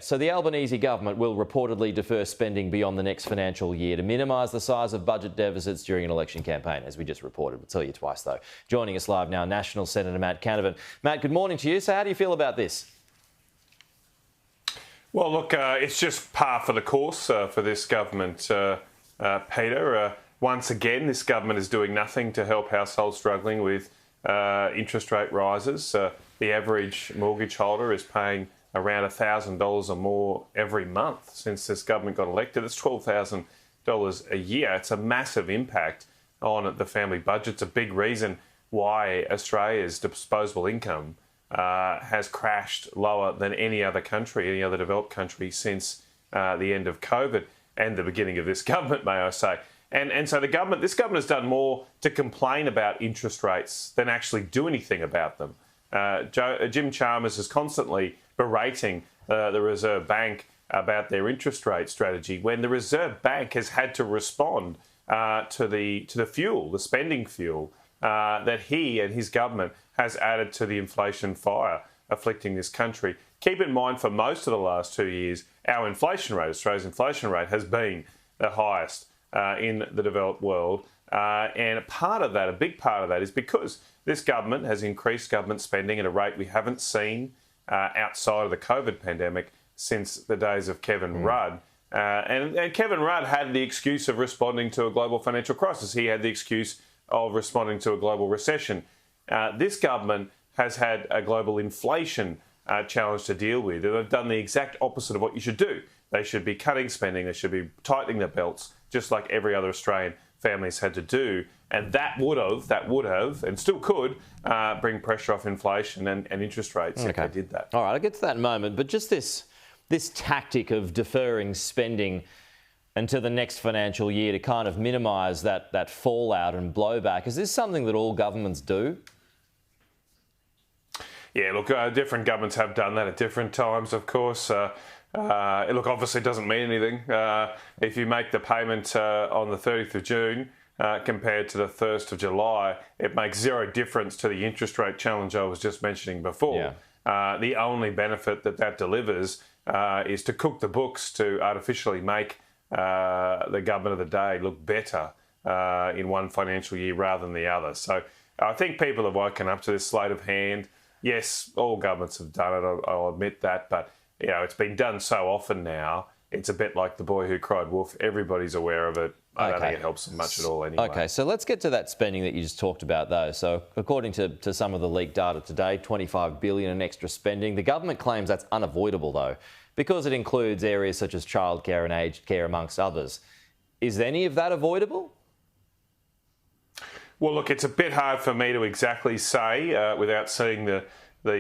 so the Albanese government will reportedly defer spending beyond the next financial year to minimise the size of budget deficits during an election campaign, as we just reported. We'll tell you twice, though. Joining us live now, National Senator Matt Canavan. Matt, good morning to you. So how do you feel about this? Well, look, it's just par for the course for this government, Peter. Once again, this government is doing nothing to help households struggling with interest rate rises. The average mortgage holder is paying around $1,000 or more every month since this government got elected. It's $12,000 a year. It's a massive impact on the family budget. It's a big reason why Australia's disposable income has crashed lower than any other country, any other developed country since the end of COVID and the beginning of this government, may I say. And so this government has done more to complain about interest rates than actually do anything about them. Jim Chalmers is constantly berating the Reserve Bank about their interest rate strategy when the Reserve Bank has had to respond to the fuel, the spending fuel, that he and his government has added to the inflation fire afflicting this country. Keep in mind, for most of the last 2 years, our inflation rate, Australia's inflation rate, has been the highest in the developed world. And a big part of that is because this government has increased government spending at a rate we haven't seen outside of the COVID pandemic since the days of Kevin Rudd. And Kevin Rudd had the excuse of responding to a global financial crisis. He had the excuse of responding to a global recession. This government has had a global inflation challenge to deal with. They've done the exact opposite of what you should do. They should be cutting spending. They should be tightening their belts, just like every other Australian families had to do. And that would have, and still could, bring pressure off inflation and interest rates if they did that. All right, I'll get to that in a moment. But just this tactic of deferring spending until the next financial year to kind of minimise that fallout and blowback, is this something that all governments do? Yeah, look, different governments have done that at different times, of course. Obviously it doesn't mean anything. If you make the payment on the 30th of June compared to the 1st of July, it makes zero difference to the interest rate challenge I was just mentioning before. Yeah. The only benefit that delivers is to cook the books, to artificially make the government of the day look better in one financial year rather than the other. So I think people have woken up to this sleight of hand. Yes, all governments have done it, I'll admit that, but it's been done so often now, it's a bit like the boy who cried wolf. Everybody's aware of it. I don't think it helps them much at all anyway. Okay, so let's get to that spending that you just talked about, though. So according to some of the leaked data today, $25 billion in extra spending. The government claims that's unavoidable, though, because it includes areas such as childcare and aged care, amongst others. Is any of that avoidable? Well, look, it's a bit hard for me to exactly say without seeing the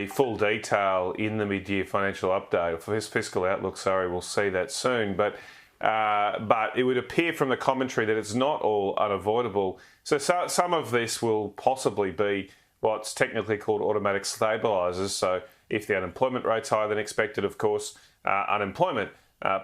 full detail in the mid-year financial update, or for this fiscal outlook, we'll see that soon. But it would appear from the commentary that it's not all unavoidable. So some of this will possibly be what's technically called automatic stabilisers. So if the unemployment rate's higher than expected, of course, unemployment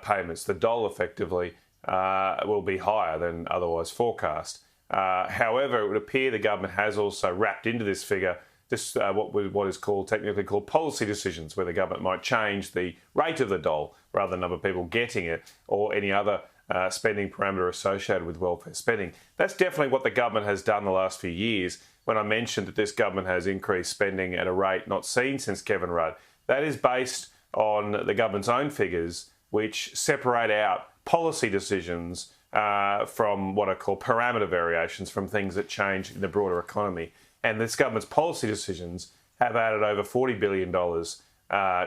payments, the dole effectively, will be higher than otherwise forecast. However, it would appear the government has also wrapped into this figure what is technically called policy decisions, where the government might change the rate of the dole rather than other people getting it, or any other spending parameter associated with welfare spending. That's definitely what the government has done the last few years. When I mentioned that this government has increased spending at a rate not seen since Kevin Rudd, that is based on the government's own figures, which separate out policy decisions from what I call parameter variations from things that change in the broader economy. And this government's policy decisions have added over $40 billion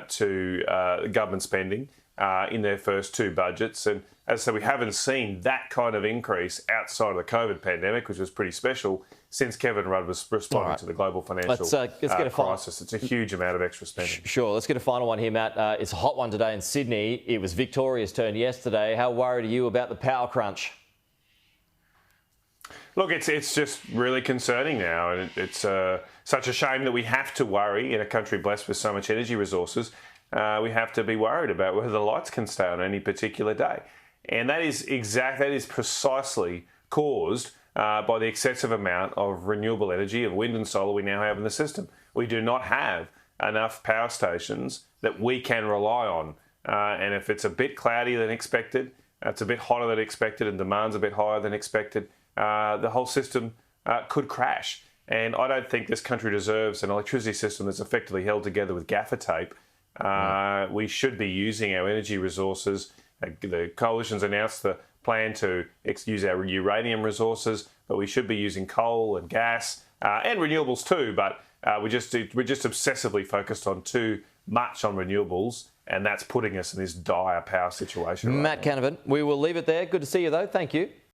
to government spending in their first two budgets. And as I said, we haven't seen that kind of increase outside of the COVID pandemic, which was pretty special, since Kevin Rudd was responding to the global financial crisis. It's a huge amount of extra spending. Sure. Let's get a final one here, Matt. It's a hot one today in Sydney. It was Victoria's turn yesterday. How worried are you about the power crunch? Look, it's just really concerning now, and it's such a shame that we have to worry in a country blessed with so much energy resources. We have to be worried about whether the lights can stay on any particular day, and that is precisely caused by the excessive amount of renewable energy, of wind and solar we now have in the system. We do not have enough power stations that we can rely on And if it's a bit cloudier than expected, it's a bit hotter than expected, and demand's a bit higher than expected, the whole system could crash. And I don't think this country deserves an electricity system that's effectively held together with gaffer tape. We should be using our energy resources. The coalition's announced the plan to use our uranium resources, but we should be using coal and gas and renewables too. But we're just obsessively focused on too much on renewables, and that's putting us in this dire power situation. Matt Canavan, we will leave it there. Good to see you though. Thank you.